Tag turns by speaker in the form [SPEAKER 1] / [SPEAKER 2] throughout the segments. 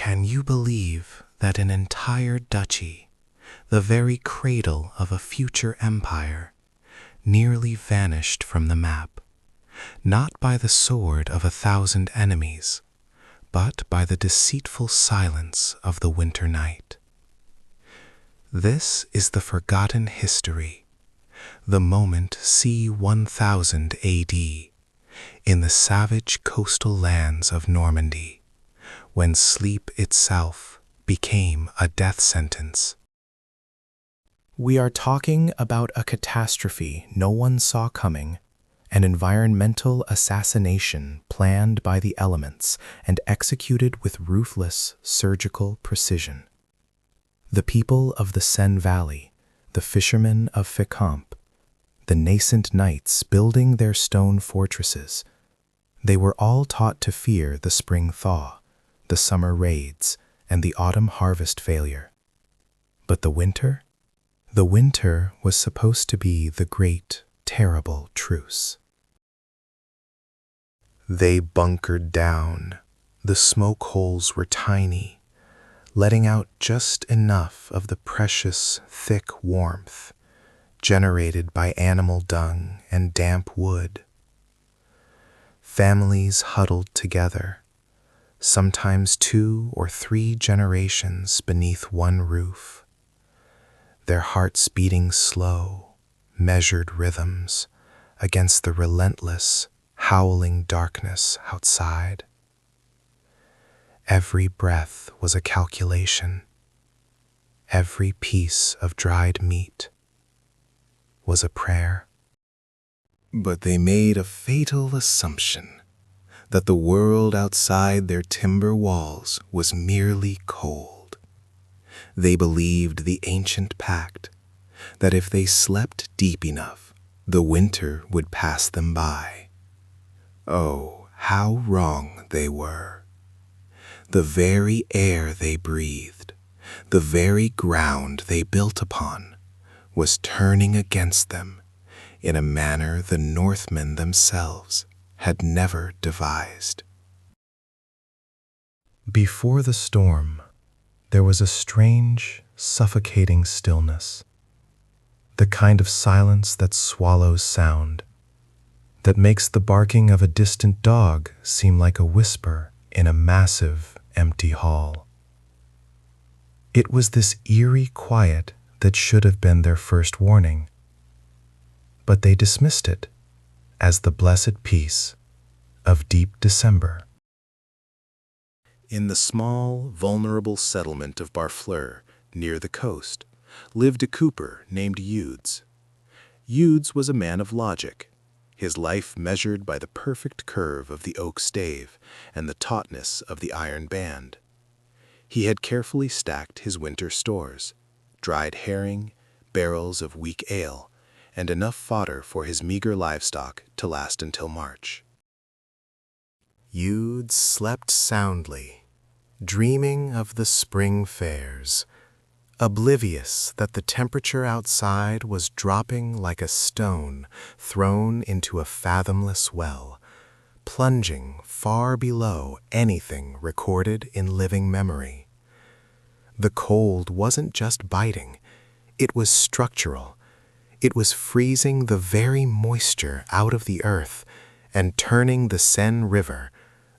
[SPEAKER 1] Can you believe that an entire duchy, the very cradle of a future empire, nearly vanished from the map, not by the sword of 1,000 enemies, but by the deceitful silence of the winter night? This is the forgotten history, the moment c. 1000 AD, in the savage coastal lands of Normandy, when sleep itself became a death sentence.
[SPEAKER 2] We are talking about a catastrophe no one saw coming, an environmental assassination planned by the elements and executed with ruthless surgical precision. The people of the Seine Valley, the fishermen of Fécamp, the nascent knights building their stone fortresses, they were all taught to fear the spring thaw, the summer raids, and the autumn harvest failure. But the winter? The winter was supposed to be the great, terrible truce.
[SPEAKER 1] They bunkered down. The smoke holes were tiny, letting out just enough of the precious, thick warmth generated by animal dung and damp wood. Families huddled together, sometimes 2 or 3 generations beneath one roof, their hearts beating slow, measured rhythms against the relentless, howling darkness outside. Every breath was a calculation. Every piece of dried meat was a prayer. But they made a fatal assumption that the world outside their timber walls was merely cold. They believed the ancient pact that if they slept deep enough, the winter would pass them by. Oh, how wrong they were. The very air they breathed, the very ground they built upon, was turning against them in a manner the Northmen themselves had never devised. Before the storm, there was a strange, suffocating stillness, the kind of silence that swallows sound, that makes the barking of a distant dog seem like a whisper in a massive, empty hall. It was this eerie quiet that should have been their first warning, but they dismissed it as the blessed peace of deep December. In the small, vulnerable settlement of Barfleur, near the coast, lived a cooper named Eudes. Eudes was a man of logic, his life measured by the perfect curve of the oak stave and the tautness of the iron band. He had carefully stacked his winter stores, dried herring, barrels of weak ale, and enough fodder for his meager livestock to last until March. Eudes slept soundly, dreaming of the spring fairs, oblivious that the temperature outside was dropping like a stone thrown into a fathomless well, plunging far below anything recorded in living memory. The cold wasn't just biting, it was structural. It was freezing the very moisture out of the earth and turning the Seine River,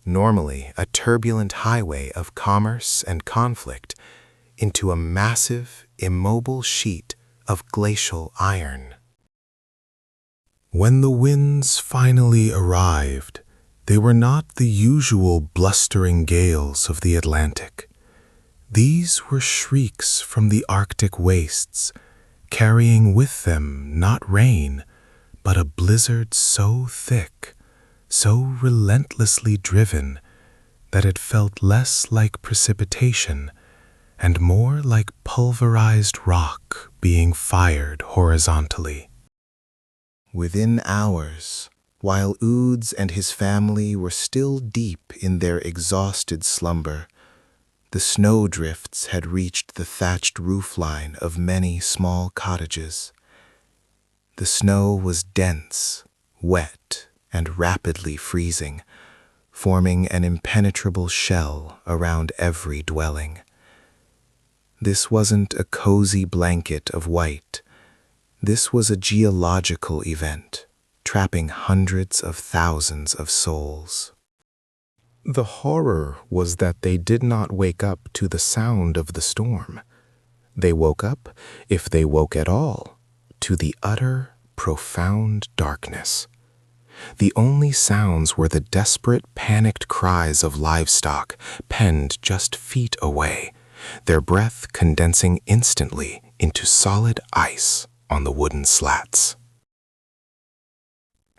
[SPEAKER 1] normally a turbulent highway of commerce and conflict, into a massive, immobile sheet of glacial iron. When the winds finally arrived, they were not the usual blustering gales of the Atlantic. These were shrieks from the Arctic wastes, carrying with them not rain, but a blizzard so thick, so relentlessly driven, that it felt less like precipitation and more like pulverized rock being fired horizontally. Within hours, while Eudes and his family were still deep in their exhausted slumber, the snowdrifts had reached the thatched roofline of many small cottages. The snow was dense, wet, and rapidly freezing, forming an impenetrable shell around every dwelling. This wasn't a cozy blanket of white. This was a geological event, trapping hundreds of thousands of souls. The horror was that they did not wake up to the sound of the storm. They woke up, if they woke at all, to the utter, profound darkness. The only sounds were the desperate, panicked cries of livestock penned just feet away, their breath condensing instantly into solid ice on the wooden slats.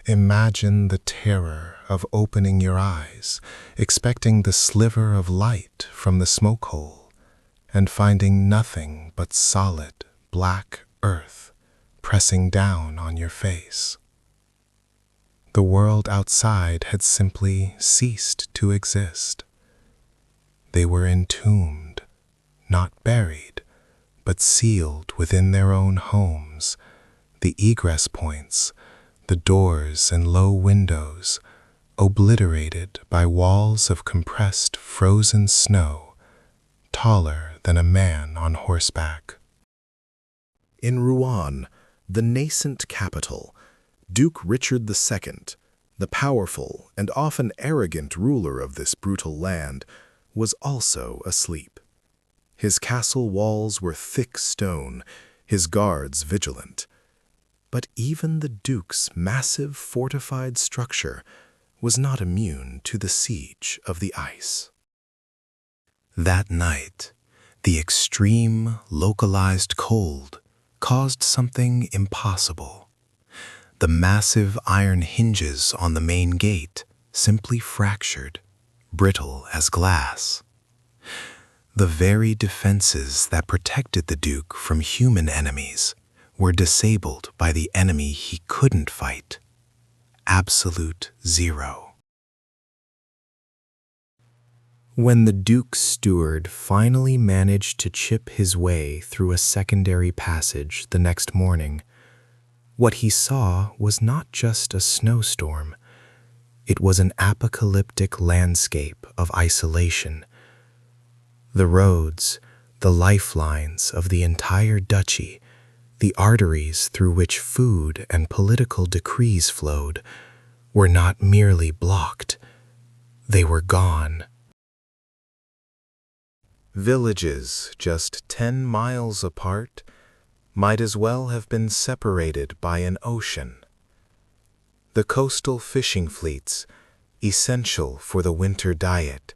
[SPEAKER 1] Imagine the terror of opening your eyes, expecting the sliver of light from the smoke hole, and finding nothing but solid, black earth pressing down on your face. The world outside had simply ceased to exist. They were entombed, not buried, but sealed within their own homes, the egress points, the doors and low windows, obliterated by walls of compressed frozen snow, taller than a man on horseback.
[SPEAKER 2] In Rouen, the nascent capital, Duke Richard II, the powerful and often arrogant ruler of this brutal land, was also asleep. His castle walls were thick stone, his guards vigilant. But even the Duke's massive fortified structure was not immune to the siege of the ice. That night, the extreme, localized cold caused something impossible. The massive iron hinges on the main gate simply fractured, brittle as glass. The very defenses that protected the Duke from human enemies were disabled by the enemy he couldn't fight. Absolute zero. When the Duke's steward finally managed to chip his way through a secondary passage the next morning, what he saw was not just a snowstorm. It was an apocalyptic landscape of isolation. The roads, the lifelines of the entire duchy, the arteries through which food and political decrees flowed, were not merely blocked, they were gone. Villages just 10 miles apart might as well have been separated by an ocean. The coastal fishing fleets, essential for the winter diet,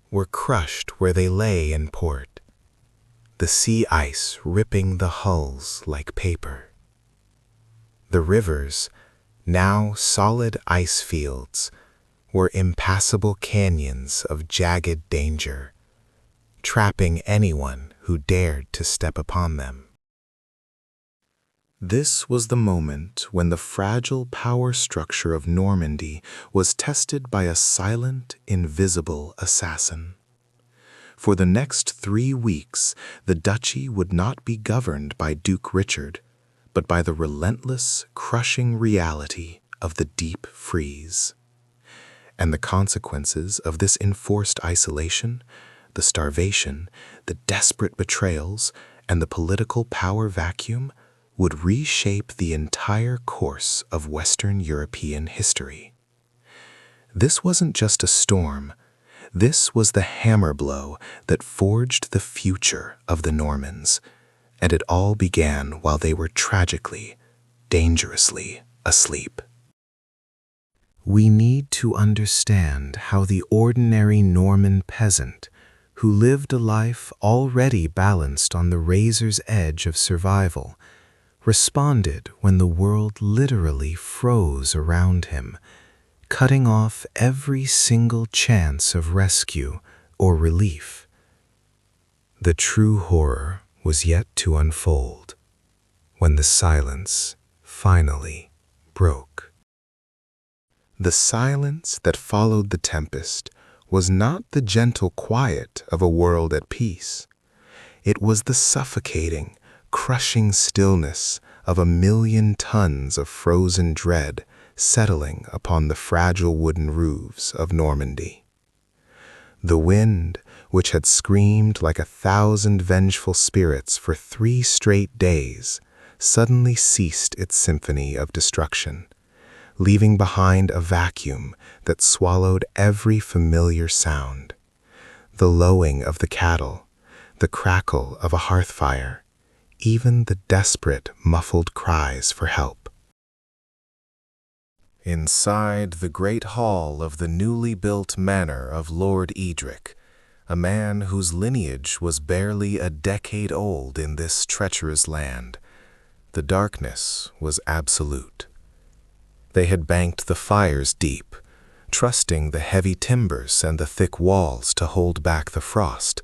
[SPEAKER 2] were crushed where they lay in port, the sea ice ripping the hulls like paper. The rivers, now solid ice fields, were impassable canyons of jagged danger, trapping anyone who dared to step upon them. This was the moment when the fragile power structure of Normandy was tested by a silent, invisible assassin. For the next 3 weeks, the duchy would not be governed by Duke Richard, but by the relentless, crushing reality of the deep freeze. And the consequences of this enforced isolation, the starvation, the desperate betrayals, and the political power vacuum would reshape the entire course of Western European history. This wasn't just a storm. This was the hammer blow that forged the future of the Normans, and it all began while they were tragically, dangerously asleep. We need to understand how the ordinary Norman peasant, who lived a life already balanced on the razor's edge of survival, responded when the world literally froze around him, cutting off every single chance of rescue or relief. The true horror was yet to unfold when the silence finally broke. The silence that followed the tempest was not the gentle quiet of a world at peace. It was the suffocating, crushing stillness of 1,000,000 tons of frozen dread
[SPEAKER 1] settling upon the fragile wooden roofs of Normandy. The wind, which had screamed like 1,000 vengeful spirits for 3 straight days, suddenly ceased its symphony of destruction, leaving behind a vacuum that swallowed every familiar sound. The lowing of the cattle, the crackle of a hearth fire, even the desperate, muffled cries for help. Inside the great hall of the newly built manor of Lord Edric, a man whose lineage was barely a decade old in this treacherous land, the darkness was absolute. They had banked the fires deep, trusting the heavy timbers and the thick walls to hold back the frost,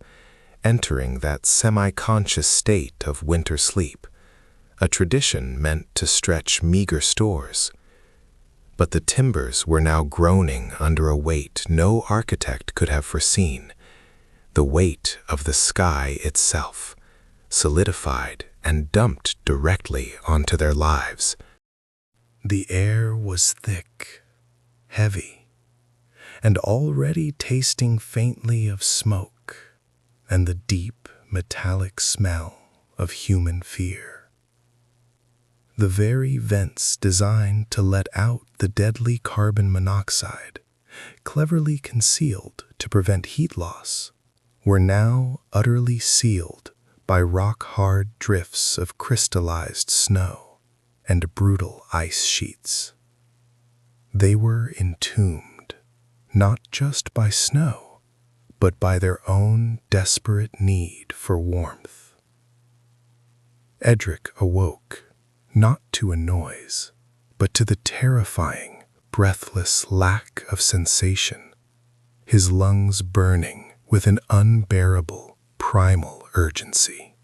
[SPEAKER 1] entering that semi-conscious state of winter sleep, a tradition meant to stretch meager stores. But the timbers were now groaning under a weight no architect could have foreseen, the weight of the sky itself, solidified and dumped directly onto their lives. The air was thick, heavy, and already tasting faintly of smoke and the deep metallic smell of human fear. The very vents designed to let out the deadly carbon monoxide, cleverly concealed to prevent heat loss, were now utterly sealed by rock-hard drifts of crystallized snow and brutal ice sheets. They were entombed, not just by snow, but by their own desperate need for warmth. Edric awoke, not to a noise, but to the terrifying, breathless lack of sensation, his lungs burning with an unbearable, primal urgency.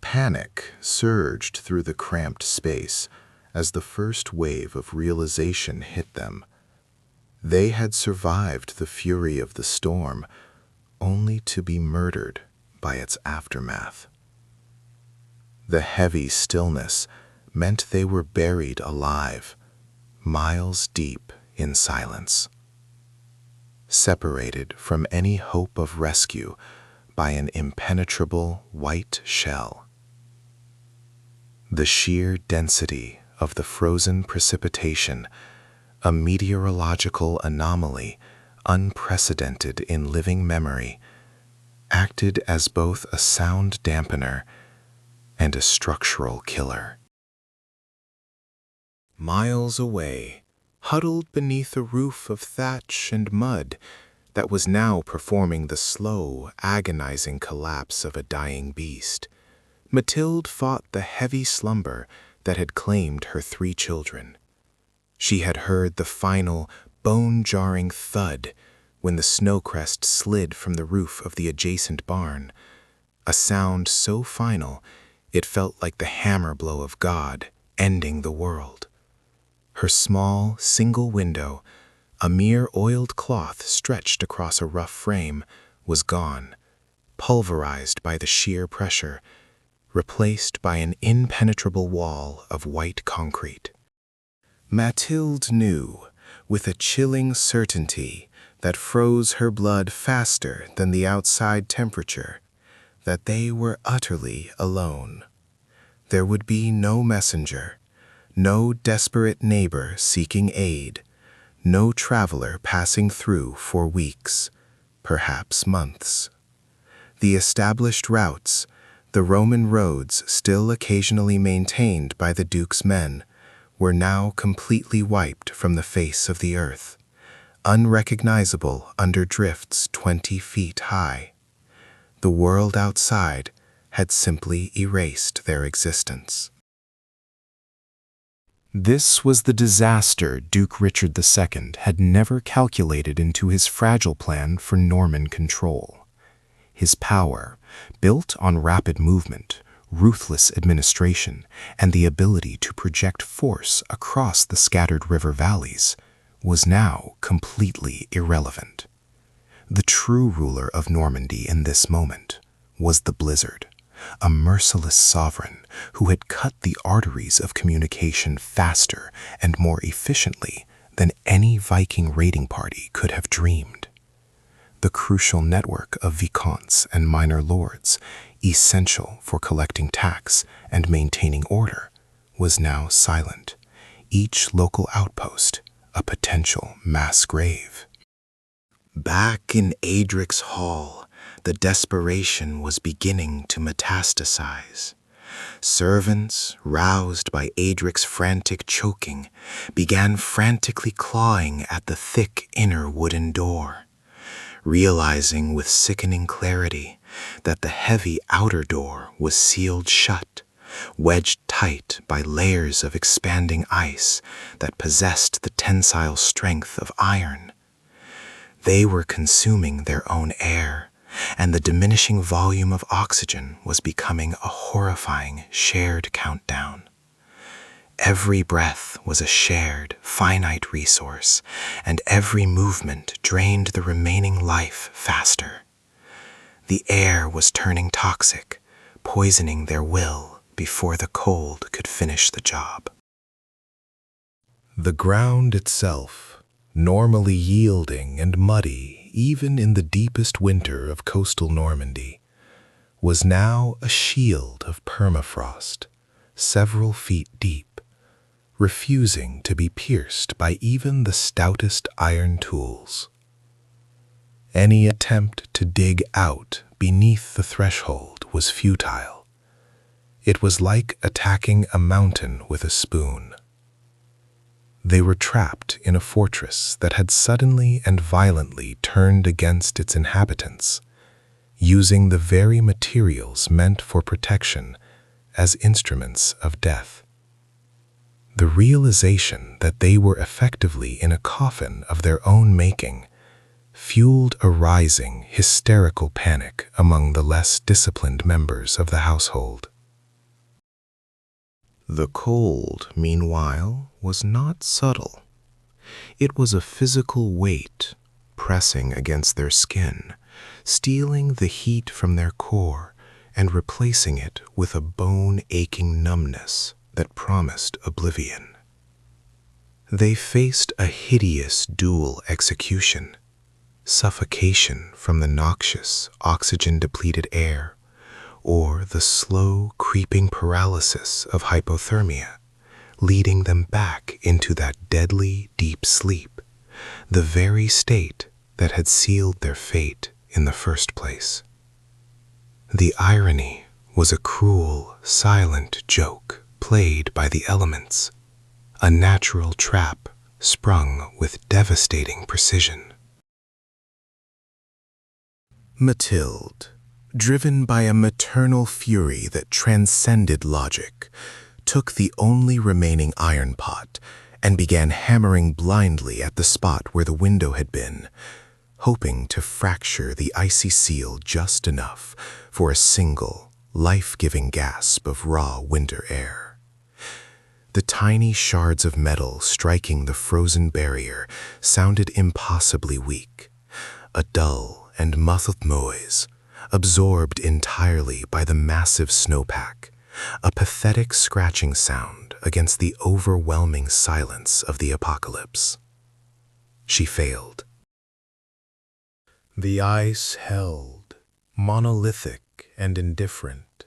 [SPEAKER 1] Panic surged through the cramped space as the first wave of realization hit them. They had survived the fury of the storm, only to be murdered by its aftermath. The heavy stillness meant they were buried alive, miles deep in silence, separated from any hope of rescue by an impenetrable white shell. The sheer density of the frozen precipitation, a meteorological anomaly unprecedented in living memory, acted as both a sound dampener and a structural killer. Miles away, huddled beneath a roof of thatch and mud that was now performing the slow, agonizing collapse of a dying beast, Mathilde fought the heavy slumber that had claimed her 3 children. She had heard the final, bone-jarring thud when the snowcrest slid from the roof of the adjacent barn, a sound so final it felt like the hammer blow of God ending the world. Her small, single window, a mere oiled cloth stretched across a rough frame, was gone, pulverized by the sheer pressure, replaced by an impenetrable wall of white concrete. Mathilde knew, with a chilling certainty that froze her blood faster than the outside temperature, that they were utterly alone. There would be no messenger, no desperate neighbor seeking aid, no traveler passing through for weeks, perhaps months. The established routes, the Roman roads still occasionally maintained by the Duke's men, were now completely wiped from the face of the earth, unrecognizable under drifts 20 feet high. The world outside had simply erased their existence. This was the disaster Duke Richard II had never calculated into his fragile plan for Norman control. His power, built on rapid movement, ruthless administration, and the ability to project force across the scattered river valleys, was now completely irrelevant. The true ruler of Normandy in this moment was the blizzard, a merciless sovereign who had cut the arteries of communication faster and more efficiently than any Viking raiding party could have dreamed. The crucial network of vicomtes and minor lords, essential for collecting tax and maintaining order, was now silent, each local outpost a potential mass grave. Back in Adric's hall, the desperation was beginning to metastasize. Servants, roused by Adric's frantic choking, began frantically clawing at the thick inner wooden door, realizing with sickening clarity that the heavy outer door was sealed shut, wedged tight by layers of expanding ice that possessed the tensile strength of iron. They were consuming their own air, and the diminishing volume of oxygen was becoming a horrifying shared countdown. Every breath was a shared, finite resource, and every movement drained the remaining life faster. The air was turning toxic, poisoning their will before the cold could finish the job. The ground itself, normally yielding and muddy even in the deepest winter of coastal Normandy, was now a shield of permafrost, several feet deep, refusing to be pierced by even the stoutest iron tools. Any attempt to dig out beneath the threshold was futile. It was like attacking a mountain with a spoon. They were trapped in a fortress that had suddenly and violently turned against its inhabitants, using the very materials meant for protection as instruments of death. The realization that they were effectively in a coffin of their own making fueled a rising, hysterical panic among the less disciplined members of the household. The cold, meanwhile, was not subtle. It was a physical weight pressing against their skin, stealing the heat from their core and replacing it with a bone-aching numbness that promised oblivion. They faced a hideous dual execution: suffocation from the noxious, oxygen-depleted air, or the slow, creeping paralysis of hypothermia, leading them back into that deadly, deep sleep, the very state that had sealed their fate in the first place. The irony was a cruel, silent joke played by the elements, a natural trap sprung with devastating precision. Mathilde, driven by a maternal fury that transcended logic, took the only remaining iron pot and began hammering blindly at the spot where the window had been, hoping to fracture the icy seal just enough for a single, life-giving gasp of raw winter air. The tiny shards of metal striking the frozen barrier sounded impossibly weak, a dull and muffled noise, absorbed entirely by the massive snowpack, a pathetic scratching sound against the overwhelming silence of the apocalypse. She failed. The ice held, monolithic and indifferent,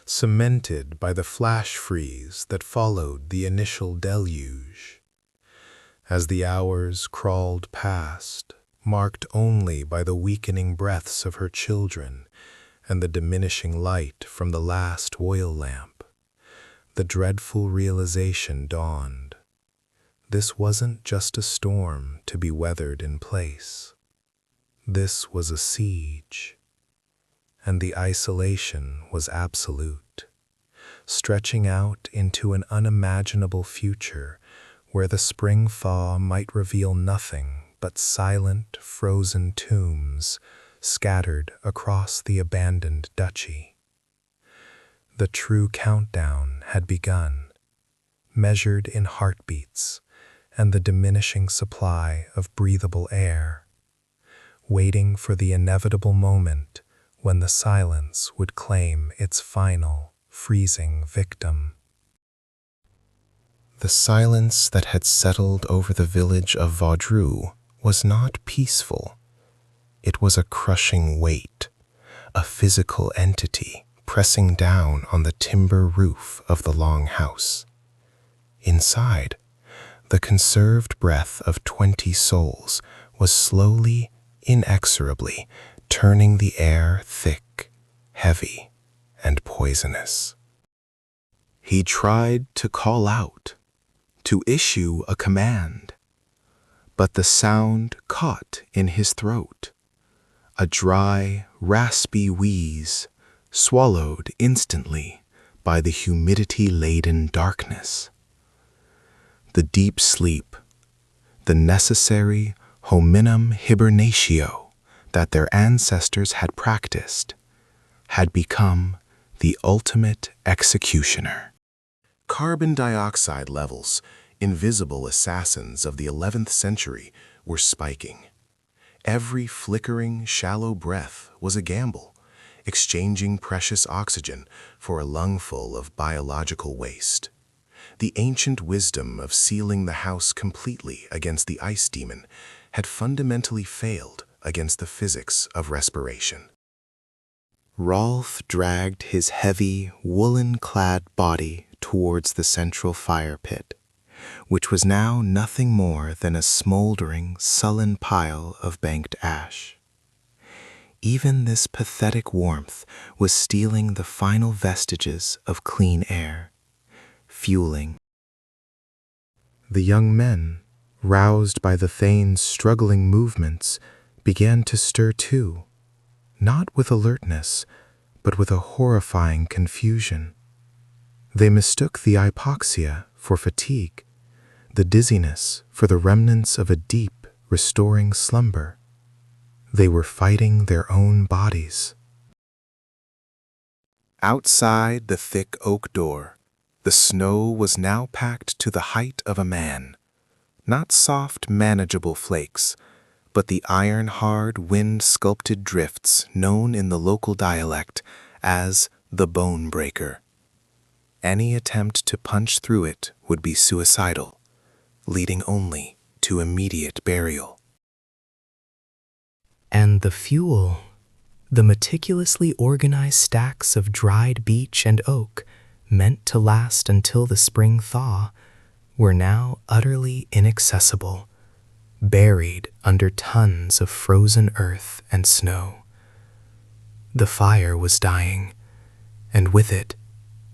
[SPEAKER 1] cemented by the flash freeze that followed the initial deluge. As the hours crawled past, marked only by the weakening breaths of her children and the diminishing light from the last oil lamp, the dreadful realization dawned. This wasn't just a storm to be weathered in place. This was a siege, and the isolation was absolute, stretching out into an unimaginable future where the spring thaw might reveal nothing but silent, frozen tombs scattered across the abandoned duchy. The true countdown had begun, measured in heartbeats and the diminishing supply of breathable air, waiting for the inevitable moment when the silence would claim its final, freezing victim. The silence that had settled over the village of Vaudreuil was not peaceful. It was a crushing weight, a physical entity pressing down on the timber roof of the longhouse. Inside, the conserved breath of 20 souls was slowly, inexorably turning the air thick, heavy, and poisonous. He tried to call out, to issue a command, but the sound caught in his throat, a dry, raspy wheeze, swallowed instantly by the humidity-laden darkness. The deep sleep, the necessary hominum hibernatio that their ancestors had practiced, had become the ultimate executioner. Carbon dioxide levels, invisible assassins of the 11th century, were spiking. Every flickering, shallow breath was a gamble, exchanging precious oxygen for a lungful of biological waste. The ancient wisdom of sealing the house completely against the ice demon had fundamentally failed against the physics of respiration. Rolf dragged his heavy, woolen-clad body towards the central fire pit, which was now nothing more than a smoldering, sullen pile of banked ash. Even this pathetic warmth was stealing the final vestiges of clean air, fueling. The young men, roused by the Thane's struggling movements, began to stir too, not with alertness, but with a horrifying confusion. They mistook the hypoxia for fatigue, the dizziness for the remnants of a deep, restoring slumber. They were fighting their own bodies. Outside the thick oak door, the snow was now packed to the height of a man. Not soft, manageable flakes, but the iron-hard, wind-sculpted drifts known in the local dialect as the bone breaker. Any attempt to punch through it would be suicidal, leading only to immediate burial.
[SPEAKER 2] And the fuel, the meticulously organized stacks of dried beech and oak, meant to last until the spring thaw, were now utterly inaccessible, buried under tons of frozen earth and snow. The fire was dying, and with it,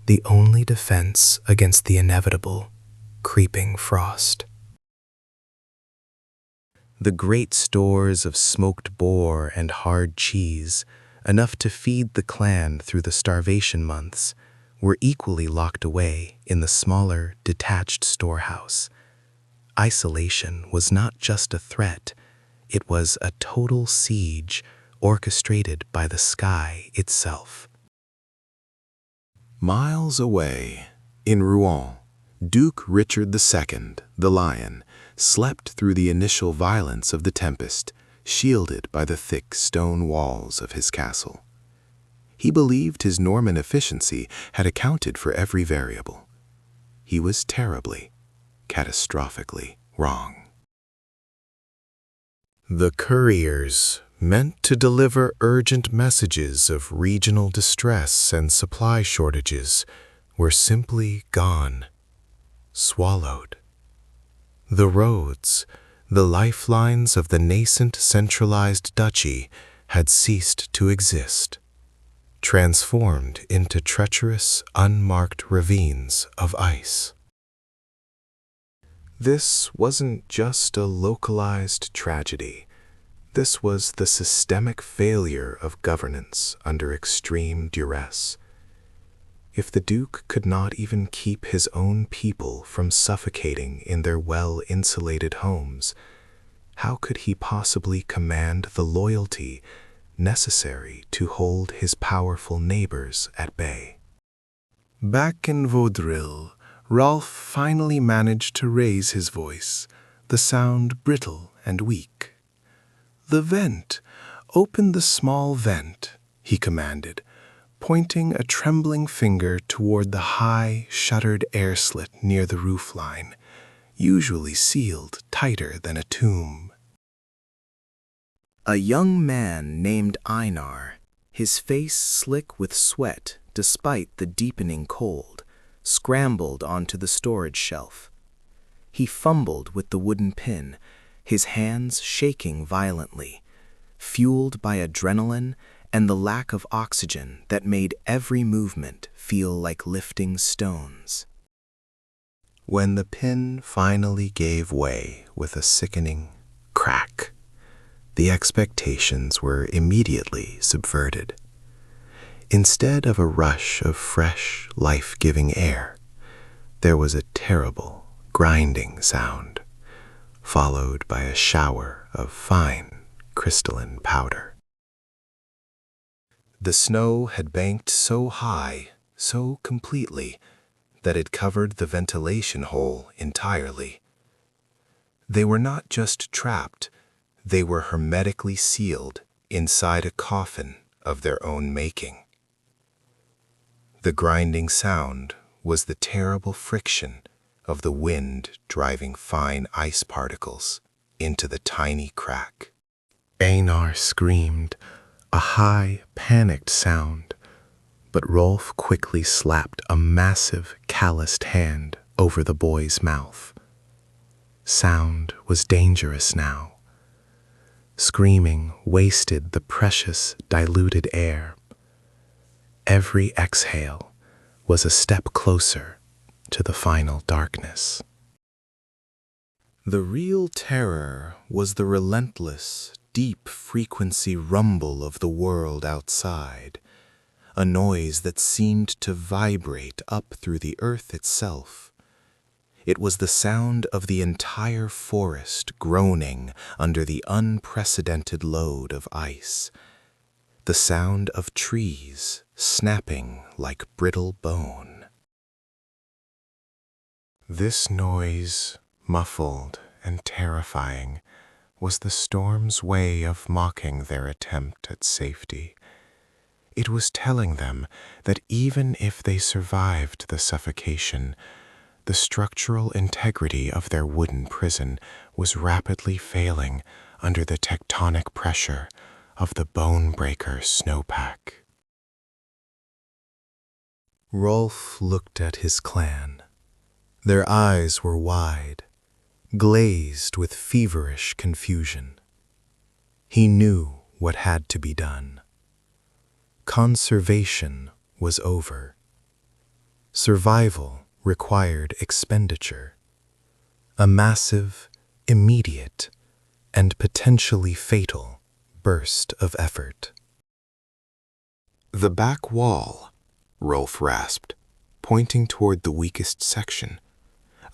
[SPEAKER 2] the only defense against the inevitable, creeping frost. The great stores of smoked boar and hard cheese, enough to feed the clan through the starvation months, were equally locked away in the smaller, detached storehouse. Isolation was not just a threat, it was a total siege orchestrated by the sky itself.
[SPEAKER 1] Miles away, in Rouen, Duke Richard II, the Lion, slept through the initial violence of the tempest, shielded by the thick stone walls of his castle. He believed his Norman efficiency had accounted for every variable. He was terribly, catastrophically wrong. The couriers, meant to deliver urgent messages of regional distress and supply shortages, were simply gone, swallowed. The roads, the lifelines of the nascent centralized duchy, had ceased to exist, transformed into treacherous, unmarked ravines of ice. This wasn't just a localized tragedy. This was the systemic failure of governance under extreme duress. If the Duke could not even keep his own people from suffocating in their well-insulated homes, how could he possibly command the loyalty necessary to hold his powerful neighbors at bay? Back in Vaudreuil, Rolf finally managed to raise his voice, the sound brittle and weak. "The vent! Open the small vent," he commanded, pointing a trembling finger toward the high, shuttered air slit near the roofline, usually sealed tighter than a tomb.
[SPEAKER 2] A young man named Einar, his face slick with sweat despite the deepening cold, scrambled onto the storage shelf. He fumbled with the wooden pin, his hands shaking violently, fueled by adrenaline and the lack of oxygen that made every movement feel like lifting stones.
[SPEAKER 1] When the pin finally gave way with a sickening crack, the expectations were immediately subverted. Instead of a rush of fresh, life-giving air, there was a terrible, grinding sound, followed by a shower of fine, crystalline powder. The snow had banked so high, so completely, that it covered the ventilation hole entirely. They were not just trapped, they were hermetically sealed inside a coffin of their own making. The grinding sound was the terrible friction of the wind driving fine ice particles into the tiny crack. Einar screamed, a high, panicked sound, but Rolf quickly slapped a massive, calloused hand over the boy's mouth. Sound was dangerous now. Screaming wasted the precious, diluted air. Every exhale was a step closer to the final darkness. The real terror was the relentless, deep-frequency rumble of the world outside, a noise that seemed to vibrate up through the earth itself. It was the sound of the entire forest groaning under the unprecedented load of ice, the sound of trees snapping like brittle bone. This noise, muffled and terrifying, was the storm's way of mocking their attempt at safety. It was telling them that even if they survived the suffocation, the structural integrity of their wooden prison was rapidly failing under the tectonic pressure of the bone-breaker snowpack. Rolf looked at his clan. Their eyes were wide, glazed with feverish confusion. He knew what had to be done. Conservation was over. Survival required expenditure. A massive, immediate, and potentially fatal burst of effort. The back wall, Rolf rasped, pointing toward the weakest section,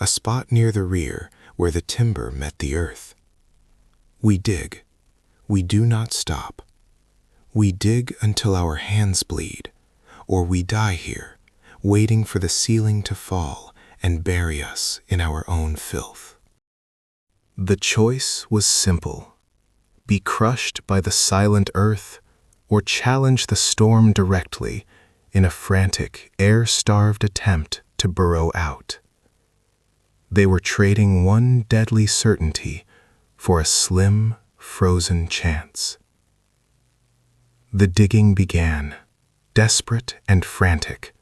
[SPEAKER 1] a spot near the rear where the timber met the earth. We dig. We do not stop. We dig until our hands bleed, or we die here, waiting for the ceiling to fall and bury us in our own filth. The choice was simple: be crushed by the silent earth, or challenge the storm directly in a frantic, air-starved attempt to burrow out. They were trading one deadly certainty for a slim, frozen chance. The digging began, desperate and frantic,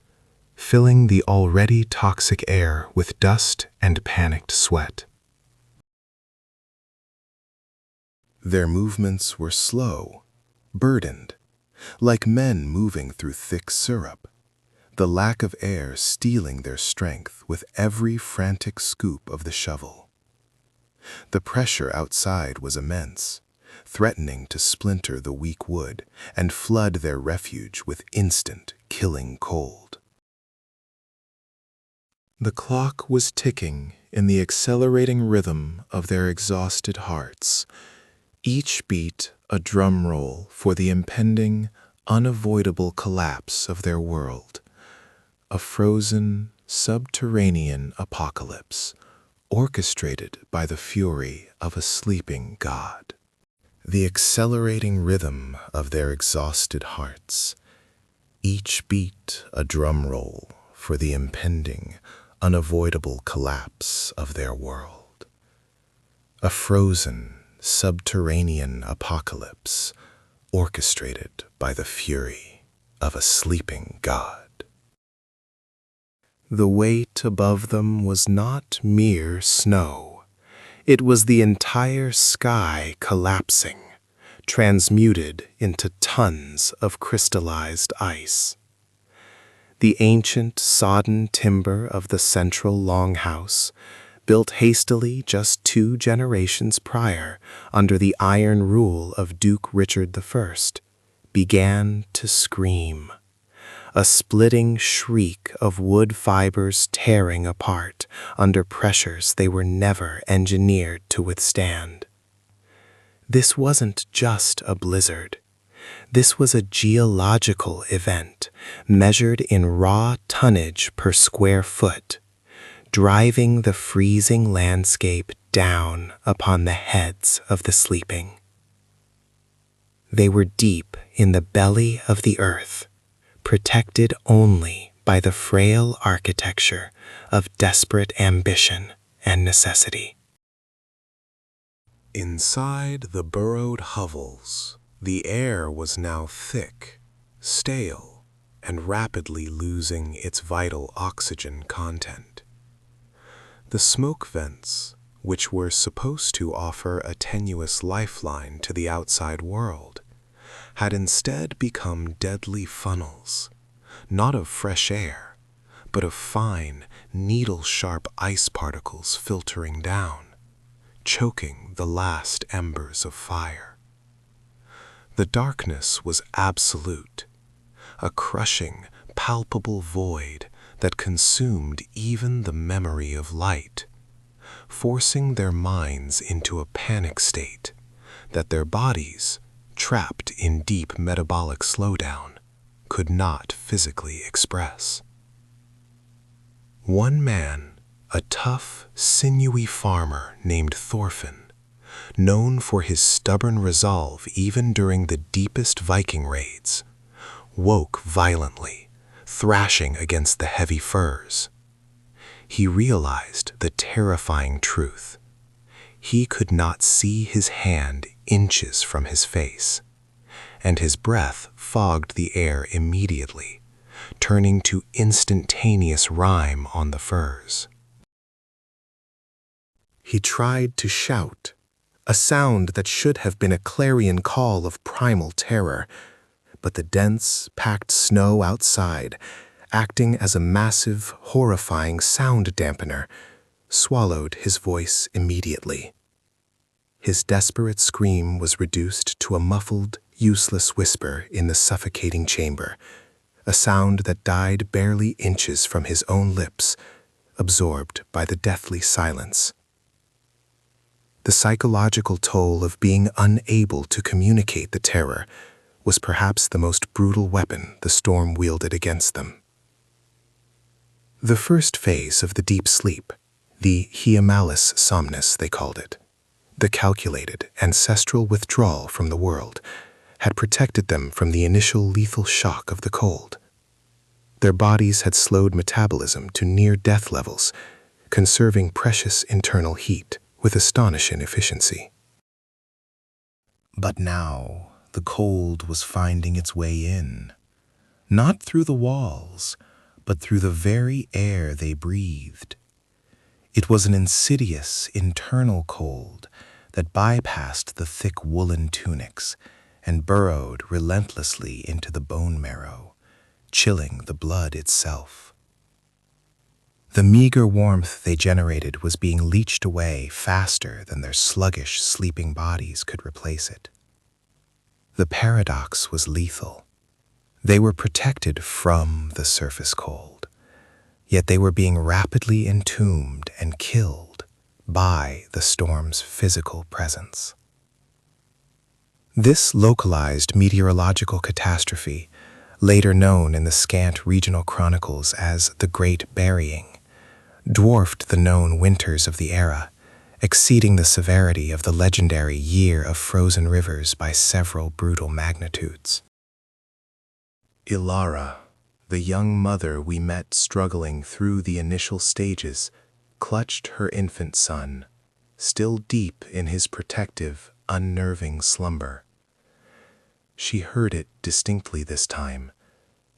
[SPEAKER 1] filling the already toxic air with dust and panicked sweat. Their movements were slow, burdened, like men moving through thick syrup, the lack of air stealing their strength with every frantic scoop of the shovel. The pressure outside was immense, threatening to splinter the weak wood and flood their refuge with instant, killing cold. The clock was ticking in the accelerating rhythm of their exhausted hearts, each beat a drum roll for the impending, unavoidable collapse of their world, a frozen, subterranean apocalypse orchestrated by the fury of a sleeping god. the accelerating rhythm of their exhausted hearts, each beat a drum roll for the impending, unavoidable collapse of their world. A frozen, subterranean apocalypse orchestrated by the fury of a sleeping god. The weight above them was not mere snow. It was the entire sky collapsing, transmuted into tons of crystallized ice. The ancient sodden timber of the central longhouse, built hastily just 2 generations prior under the iron rule of Duke Richard I, began to scream. A splitting shriek of wood fibers tearing apart under pressures they were never engineered to withstand. This wasn't just a blizzard. This was a geological event measured in raw tonnage per square foot, driving the freezing landscape down upon the heads of the sleeping. They were deep in the belly of the earth, protected only by the frail architecture of desperate ambition and necessity. Inside the burrowed hovels, the air was now thick, stale, and rapidly losing its vital oxygen content. The smoke vents, which were supposed to offer a tenuous lifeline to the outside world, had instead become deadly funnels, not of fresh air, but of fine, needle-sharp ice particles filtering down, choking the last embers of fire. The darkness was absolute, a crushing, palpable void that consumed even the memory of light, forcing their minds into a panic state that their bodies, trapped in deep metabolic slowdown, could not physically express. One man, a tough, sinewy farmer named Thorfinn, known for his stubborn resolve even during the deepest Viking raids, woke violently, thrashing against the heavy furs. He realized the terrifying truth. He could not see his hand inches from his face, and his breath fogged the air immediately, turning to instantaneous rime on the furs. He tried to shout, a sound that should have been a clarion call of primal terror, but the dense, packed snow outside, acting as a massive, horrifying sound dampener, swallowed his voice immediately. His desperate scream was reduced to a muffled, useless whisper in the suffocating chamber, a sound that died barely inches from his own lips, absorbed by the deathly silence. The psychological toll of being unable to communicate the terror was perhaps the most brutal weapon the storm wielded against them. The first phase of the deep sleep, the hyemalis somnus they called it, the calculated ancestral withdrawal from the world, had protected them from the initial lethal shock of the cold. Their bodies had slowed metabolism to near-death levels, conserving precious internal heat with astonishing efficiency. But now the cold was finding its way in, not through the walls, but through the very air they breathed. It was an insidious internal cold that bypassed the thick woolen tunics and burrowed relentlessly into the bone marrow, chilling the blood itself. The meager warmth they generated was being leached away faster than their sluggish, sleeping bodies could replace it. The paradox was lethal. They were protected from the surface cold, yet they were being rapidly entombed and killed by the storm's physical presence. This localized meteorological catastrophe, later known in the scant regional chronicles as the Great Burying, dwarfed the known winters of the era exceeding the severity of the legendary Year of Frozen Rivers by several brutal magnitudes. Ilara, the young mother we met struggling through the initial stages, clutched her infant son, still deep in his protective, unnerving slumber. She heard it distinctly this time,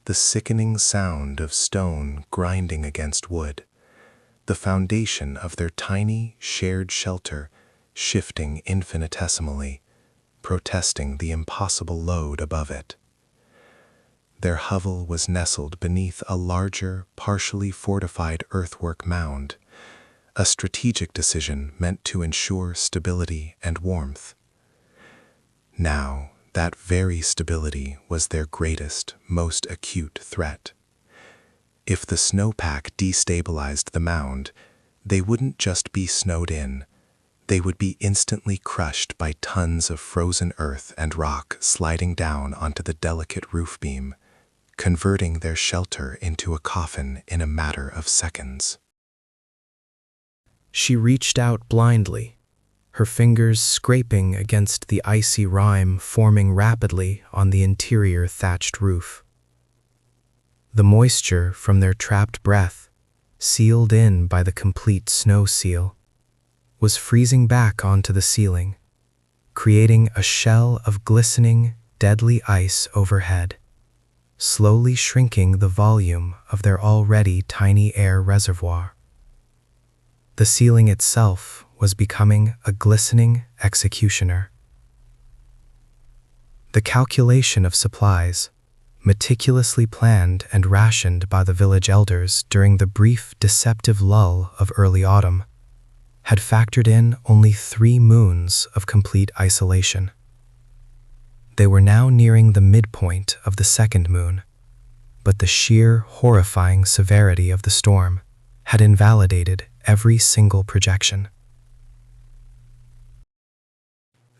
[SPEAKER 1] the sickening sound of stone grinding against wood, the foundation of their tiny, shared shelter shifting infinitesimally, protesting the impossible load above it. Their hovel was nestled beneath a larger, partially fortified earthwork mound, a strategic decision meant to ensure stability and warmth. Now, that very stability was their greatest, most acute threat. If the snowpack destabilized the mound, they wouldn't just be snowed in, they would be instantly crushed by tons of frozen earth and rock sliding down onto the delicate roof beam, converting their shelter into a coffin in a matter of seconds.
[SPEAKER 2] She reached out blindly, her fingers scraping against the icy rime forming rapidly on the interior thatched roof. The moisture from their trapped breath, sealed in by the complete snow seal, was freezing back onto the ceiling, creating a shell of glistening, deadly ice overhead, slowly shrinking the volume of their already tiny air reservoir. The ceiling itself was becoming a glistening executioner. The calculation of supplies, meticulously planned and rationed by the village elders during the brief deceptive lull of early autumn, had factored in only 3 moons of complete isolation. They were now nearing the midpoint of the second moon, but the sheer, horrifying severity of the storm had invalidated every single projection.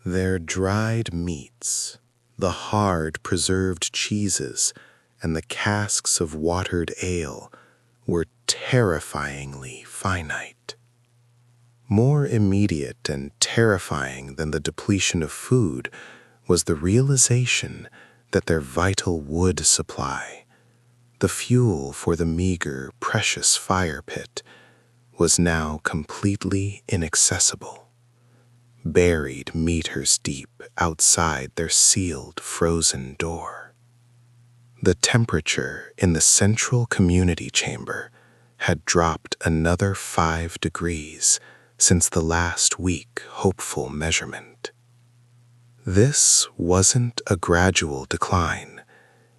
[SPEAKER 1] Their dried meats, the hard preserved cheeses, and the casks of watered ale were terrifyingly finite. More immediate and terrifying than the depletion of food was the realization that their vital wood supply, the fuel for the meager, precious fire pit, was now completely inaccessible, buried meters deep outside their sealed, frozen door. The temperature in the central community chamber had dropped another 5 degrees since the last week hopeful measurement. This wasn't a gradual decline.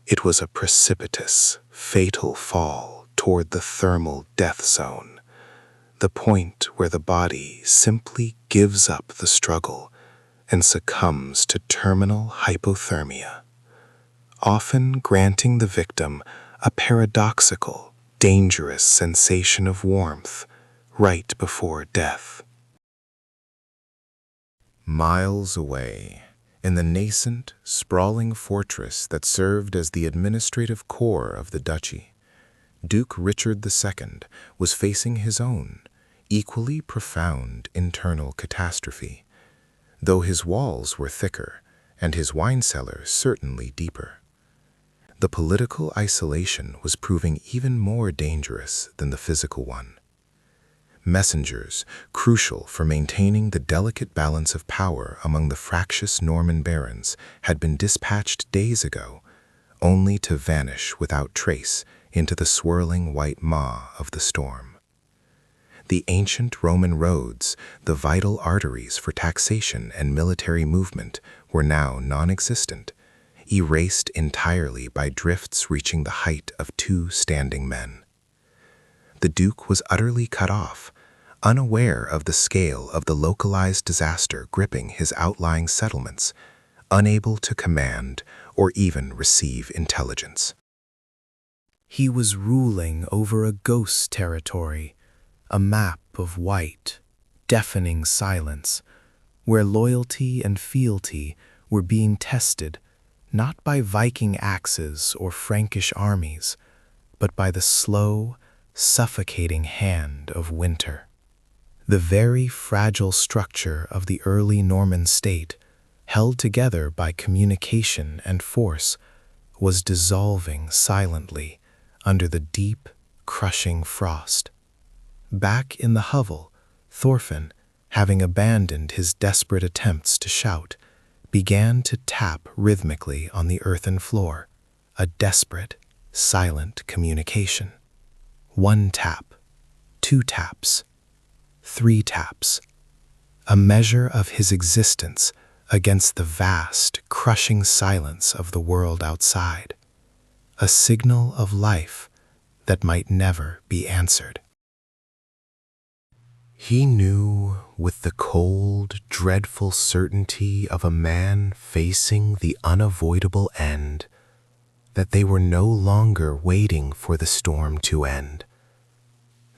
[SPEAKER 1] It was a precipitous, fatal fall toward the thermal death zone, the point where the body simply gives up the struggle and succumbs to terminal hypothermia, often granting the victim a paradoxical, dangerous sensation of warmth right before death. Miles away, in the nascent, sprawling fortress that served as the administrative core of the duchy, Duke Richard II was facing his own, equally profound internal catastrophe, though his walls were thicker and his wine cellar certainly deeper. The political isolation was proving even more dangerous than the physical one. Messengers, crucial for maintaining the delicate balance of power among the fractious Norman barons, had been dispatched days ago, only to vanish without trace into the swirling white maw of the storm. The ancient Roman roads, the vital arteries for taxation and military movement, were now non-existent, erased entirely by drifts reaching the height of 2 standing men. The Duke was utterly cut off, unaware of the scale of the localized disaster gripping his outlying settlements, unable to command or even receive intelligence.
[SPEAKER 2] He was ruling over a ghost territory, a map of white, deafening silence, where loyalty and fealty were being tested not by Viking axes or Frankish armies, but by the slow, suffocating hand of winter. The very fragile structure of the early Norman state, held together by communication and force, was dissolving silently under the deep, crushing frost. Back in the hovel, Thorfinn, having abandoned his desperate attempts to shout, began to tap rhythmically on the earthen floor, a desperate, silent communication. 1 tap, 2 taps, 3 taps, a measure of his existence against the vast, crushing silence of the world outside, a signal of life that might never be answered.
[SPEAKER 1] He knew with the cold, dreadful certainty of a man facing the unavoidable end that they were no longer waiting for the storm to end.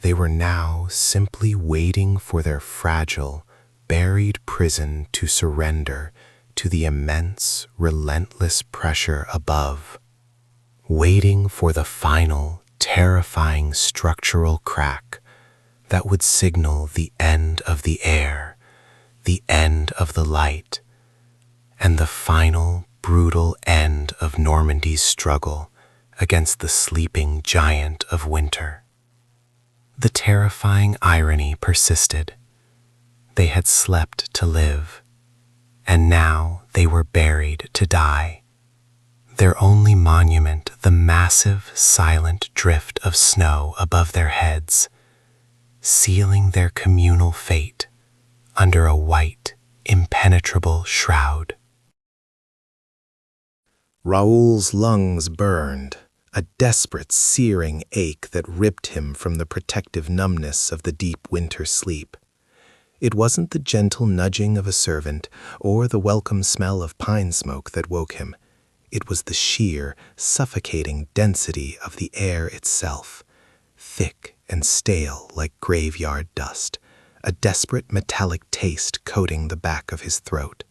[SPEAKER 1] They were now simply waiting for their fragile, buried prison to surrender to the immense, relentless pressure above, waiting for the final, terrifying structural crack that would signal the end of the air, the end of the light, and the final, brutal end of Normandy's struggle against the sleeping giant of winter. The terrifying irony persisted. They had slept to live, and now they were buried to die. Their only monument, the massive, silent drift of snow above their heads, sealing their communal fate under a white, impenetrable shroud.
[SPEAKER 2] Raoul's lungs burned, a desperate, searing ache that ripped him from the protective numbness of the deep winter sleep. It wasn't the gentle nudging of a servant or the welcome smell of pine smoke that woke him. It was the sheer, suffocating density of the air itself, thick and stale like graveyard dust, a desperate metallic taste coating the back of his throat.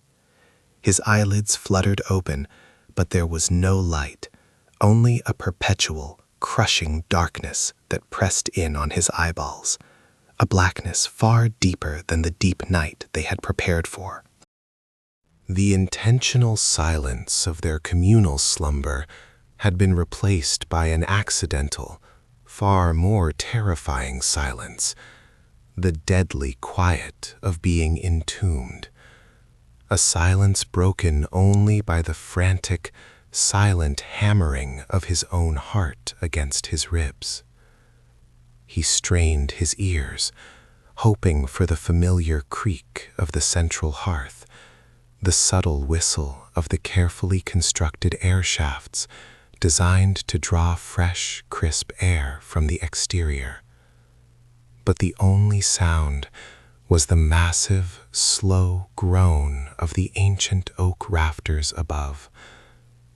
[SPEAKER 2] His eyelids fluttered open, but there was no light, only a perpetual, crushing darkness that pressed in on his eyeballs, a blackness far deeper than the deep night they had prepared for.
[SPEAKER 1] The intentional silence of their communal slumber had been replaced by an accidental, far more terrifying silence, the deadly quiet of being entombed, a silence broken only by the frantic, silent hammering of his own heart against his ribs. He strained his ears, hoping for the familiar creak of the central hearth, the subtle whistle of the carefully constructed air shafts designed to draw fresh, crisp air from the exterior. But the only sound was the massive, slow groan of the ancient oak rafters above,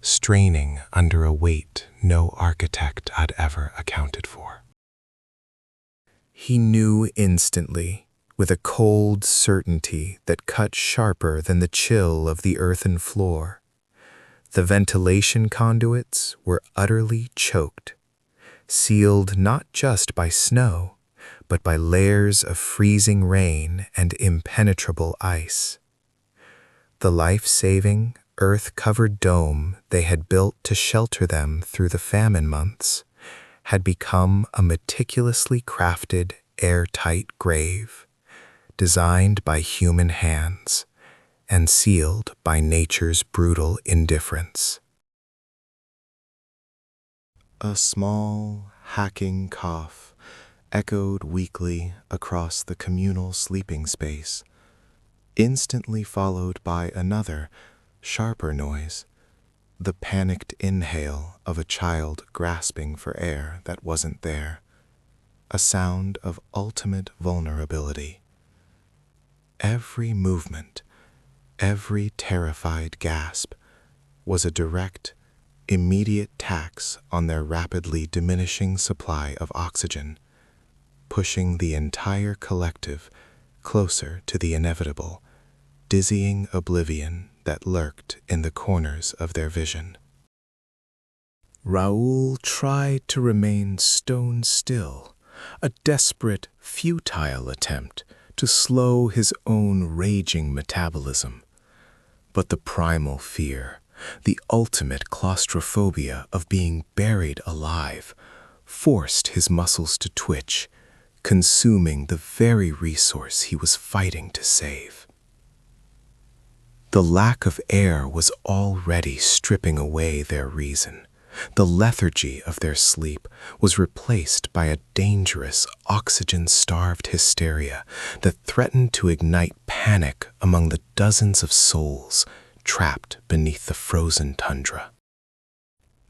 [SPEAKER 1] straining under a weight no architect had ever accounted for.
[SPEAKER 2] He knew instantly, with a cold certainty that cut sharper than the chill of the earthen floor. The ventilation conduits were utterly choked, sealed not just by snow, but by layers of freezing rain and impenetrable ice. The life-saving, earth-covered dome they had built to shelter them through the famine months had become a meticulously crafted, airtight grave, designed by human hands and sealed by nature's brutal indifference.
[SPEAKER 1] A small, hacking cough echoed weakly across the communal sleeping space, instantly followed by another, sharper noise, the panicked inhale of a child grasping for air that wasn't there, a sound of ultimate vulnerability. Every movement, every terrified gasp was a direct, immediate tax on their rapidly diminishing supply of oxygen, pushing the entire collective closer to the inevitable, dizzying oblivion that lurked in the corners of their vision.
[SPEAKER 2] Raoul tried to remain stone still, a desperate, futile attempt
[SPEAKER 1] to slow his own raging metabolism. But the primal fear, the ultimate claustrophobia of being buried alive, forced his muscles to twitch, consuming the very resource he was fighting to save. The lack of air was already stripping away their reason. The lethargy of their sleep was replaced by a dangerous, oxygen-starved hysteria that threatened to ignite panic among the dozens of souls trapped beneath the frozen tundra.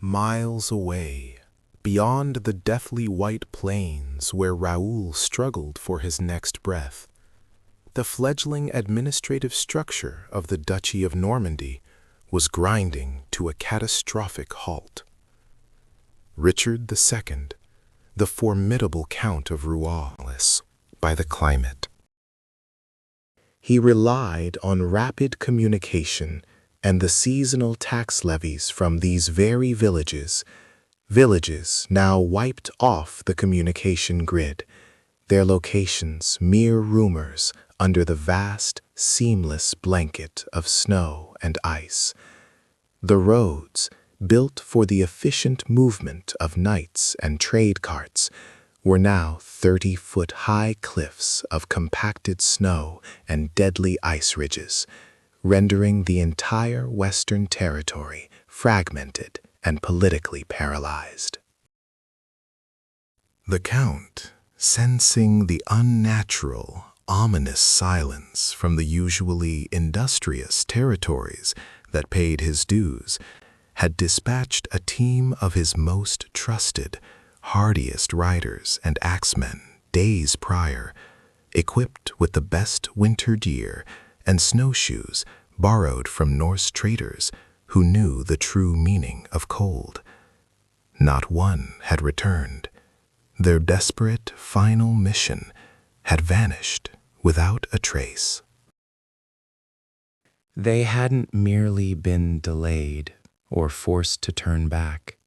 [SPEAKER 1] Miles away, beyond the deathly white plains where Raoul struggled for his next breath, the fledgling administrative structure of the Duchy of Normandy was grinding to a catastrophic halt. Richard II, the formidable Count of Rouen, by the climate. He relied on rapid communication and the seasonal tax levies from these very villages now wiped off the communication grid, their locations mere rumors under the vast, seamless blanket of snow and ice. The roads, built for the efficient movement of knights and trade carts, were now 30-foot-high cliffs of compacted snow and deadly ice ridges, rendering the entire Western territory fragmented and politically paralyzed. The Count, sensing the unnatural, ominous silence from the usually industrious territories that paid his dues, had dispatched a team of his most trusted, hardiest riders and axemen days prior, equipped with the best winter gear and snowshoes borrowed from Norse traders who knew the true meaning of cold. Not one had returned. Their desperate final mission had vanished without a trace.
[SPEAKER 2] They hadn't merely been delayed or forced to turn back.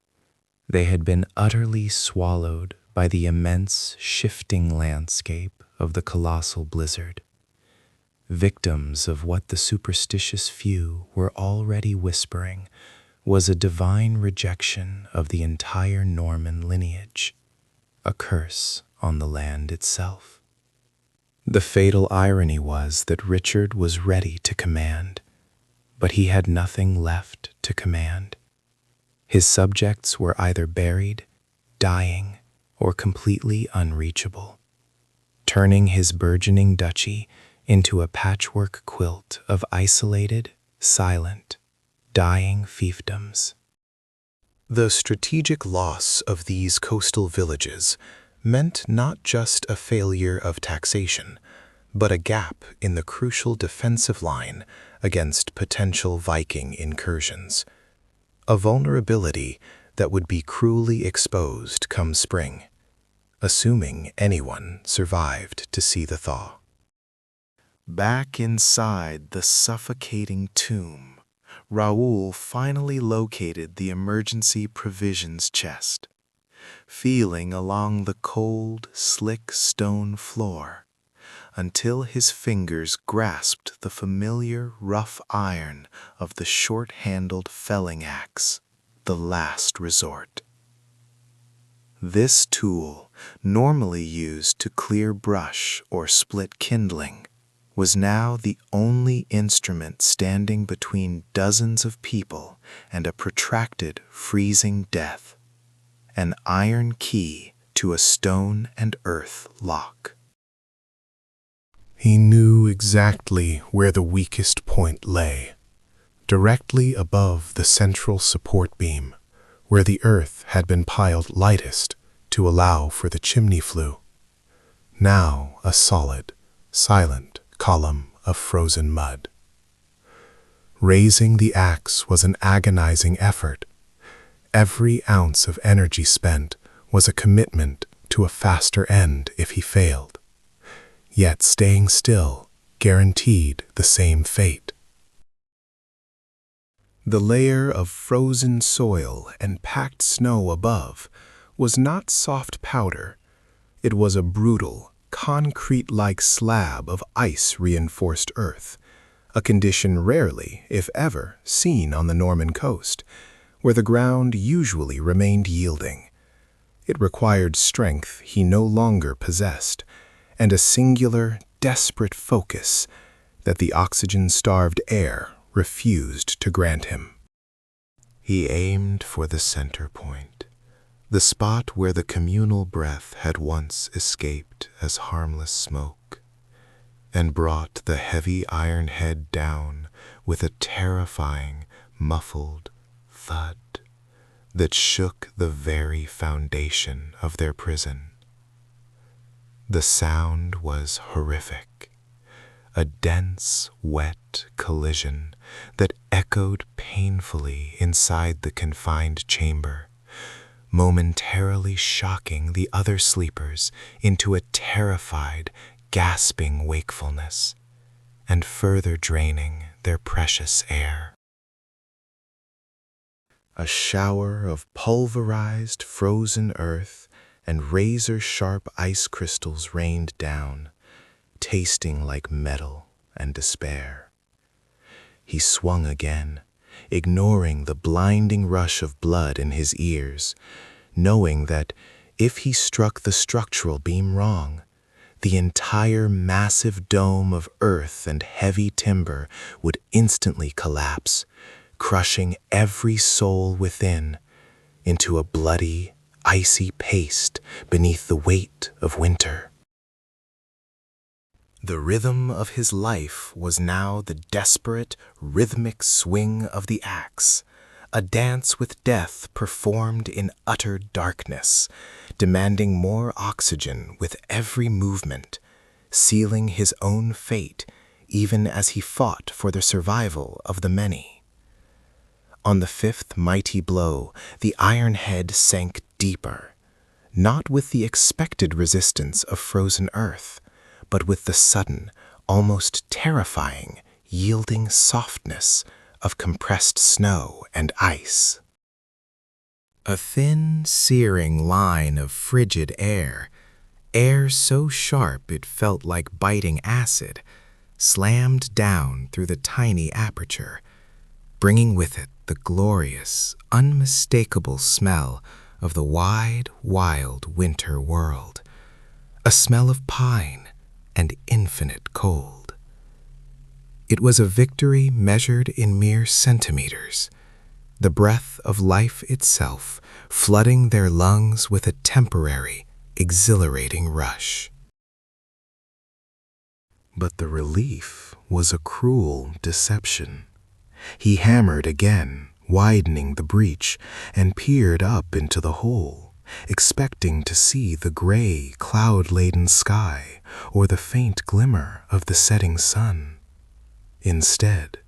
[SPEAKER 2] They had been utterly swallowed by the immense, shifting landscape of the colossal blizzard, victims of what the superstitious few were already whispering was a divine rejection of the entire Norman lineage, a curse on the land itself. The fatal irony was that Richard was ready to command, but he had nothing left to command. His subjects were either buried, dying, or completely unreachable, turning his burgeoning duchy into a patchwork quilt of isolated, silent, dying fiefdoms.
[SPEAKER 1] The strategic loss of these coastal villages meant not just a failure of taxation, but a gap in the crucial defensive line against potential Viking incursions, a vulnerability that would be cruelly exposed come spring, assuming anyone survived to see the thaw. Back inside the suffocating tomb, Raoul finally located the emergency provisions chest, feeling along the cold, slick stone floor until his fingers grasped the familiar rough iron of the short-handled felling axe, the last resort. This tool, normally used to clear brush or split kindling, was now the only instrument standing between dozens of people and a protracted, freezing death, an iron key to a stone and earth lock. He knew exactly where the weakest point lay, directly above the central support beam, where the earth had been piled lightest to allow for the chimney flue. Now a solid, silent column of frozen mud. Raising the axe was an agonizing effort. Every ounce of energy spent was a commitment to a faster end if he failed. Yet staying still guaranteed the same fate. The layer of frozen soil and packed snow above was not soft powder. It was a brutal, concrete-like slab of ice-reinforced earth, a condition rarely, if ever, seen on the Norman coast, where the ground usually remained yielding. It required strength he no longer possessed, and a singular, desperate focus that the oxygen-starved air refused to grant him. He aimed for the center point, the spot where the communal breath had once escaped as harmless smoke, and brought the heavy iron head down with a terrifying, muffled thud that shook the very foundation of their prison. The sound was horrific, a dense, wet collision that echoed painfully inside the confined chamber, momentarily shocking the other sleepers into a terrified, gasping wakefulness, and further draining their precious air. A shower of pulverized, frozen earth and razor-sharp ice crystals rained down, tasting like metal and despair. He swung again, ignoring the blinding rush of blood in his ears, knowing that if he struck the structural beam wrong, the entire massive dome of earth and heavy timber would instantly collapse, crushing every soul within into a bloody, icy paste beneath the weight of winter. The rhythm of his life was now the desperate, rhythmic swing of the axe, a dance with death performed in utter darkness, demanding more oxygen with every movement, sealing his own fate even as he fought for the survival of the many. On the fifth mighty blow, the iron head sank deeper, not with the expected resistance of frozen earth, but with the sudden, almost terrifying, yielding softness of compressed snow and ice. A thin, searing line of frigid air so sharp it felt like biting acid, slammed down through the tiny aperture, bringing with it the glorious, unmistakable smell of the wide, wild winter world, a smell of pine and infinite cold. It was a victory measured in mere centimeters, the breath of life itself flooding their lungs with a temporary, exhilarating rush. But the relief was a cruel deception. He hammered again, widening the breach, and peered up into the hole, expecting to see the gray, cloud-laden sky or the faint glimmer of the setting sun. Instead,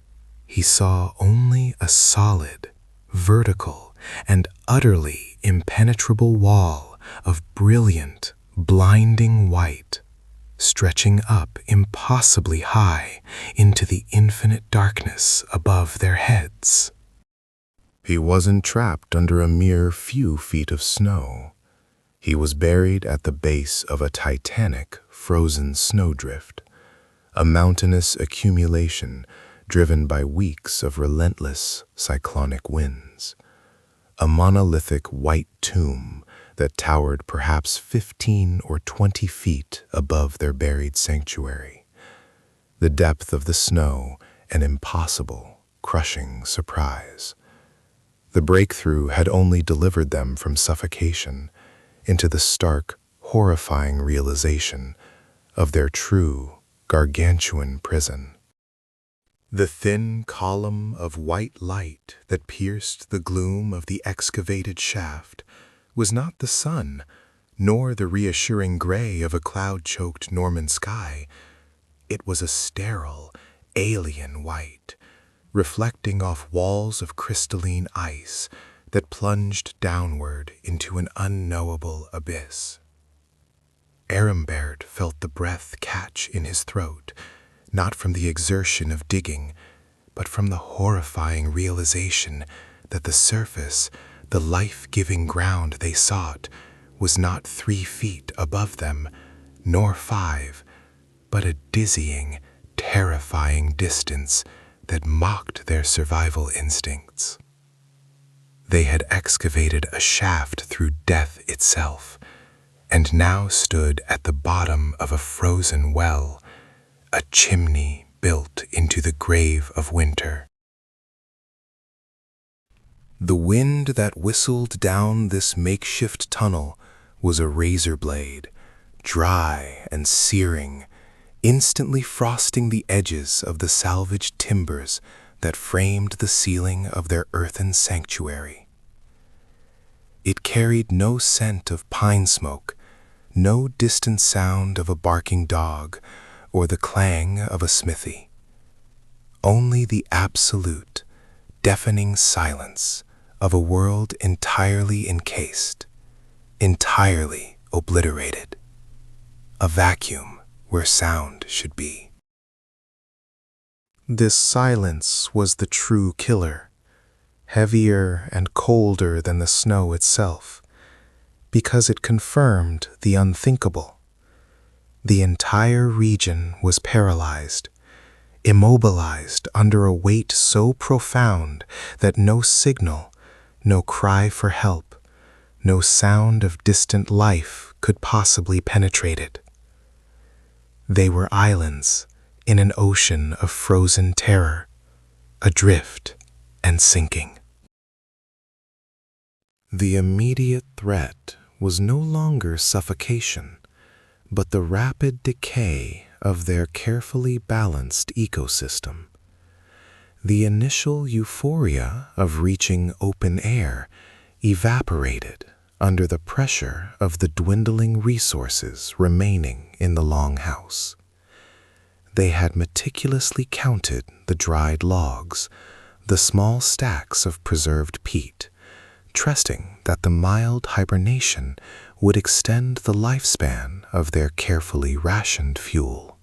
[SPEAKER 1] he saw only a solid, vertical, and utterly impenetrable wall of brilliant, blinding white, stretching up impossibly high into the infinite darkness above their heads. He wasn't trapped under a mere few feet of snow. He was buried at the base of a titanic, frozen snowdrift, a mountainous accumulation driven by weeks of relentless cyclonic winds, a monolithic white tomb that towered perhaps 15 or 20 feet above their buried sanctuary. The depth of the snow an impossible, crushing surprise. The breakthrough had only delivered them from suffocation into the stark, horrifying realization of their true, gargantuan prison. The thin column of white light that pierced the gloom of the excavated shaft was not the sun, nor the reassuring gray of a cloud-choked Norman sky. It was a sterile, alien white, reflecting off walls of crystalline ice that plunged downward into an unknowable abyss. Arambert felt the breath catch in his throat, not from the exertion of digging, but from the horrifying realization that the surface, the life-giving ground they sought, was not 3 feet above them, nor 5, but a dizzying, terrifying distance that mocked their survival instincts. They had excavated a shaft through death itself, and now stood at the bottom of a frozen well, a chimney built into the grave of winter. The wind that whistled down this makeshift tunnel was a razor blade, dry and searing, instantly frosting the edges of the salvaged timbers that framed the ceiling of their earthen sanctuary. It carried no scent of pine smoke, no distant sound of a barking dog or the clang of a smithy. Only the absolute, deafening silence of a world entirely encased, entirely obliterated. A vacuum where sound should be. This silence was the true killer, heavier and colder than the snow itself, because it confirmed the unthinkable. The entire region was paralyzed, immobilized under a weight so profound that no signal, no cry for help, no sound of distant life could possibly penetrate it. They were islands in an ocean of frozen terror, adrift and sinking. The immediate threat was no longer suffocation, but the rapid decay of their carefully balanced ecosystem. The initial euphoria of reaching open air evaporated under the pressure of the dwindling resources remaining in the longhouse. They had meticulously counted the dried logs, the small stacks of preserved peat, trusting that the mild hibernation would extend the lifespan of their carefully rationed fuel.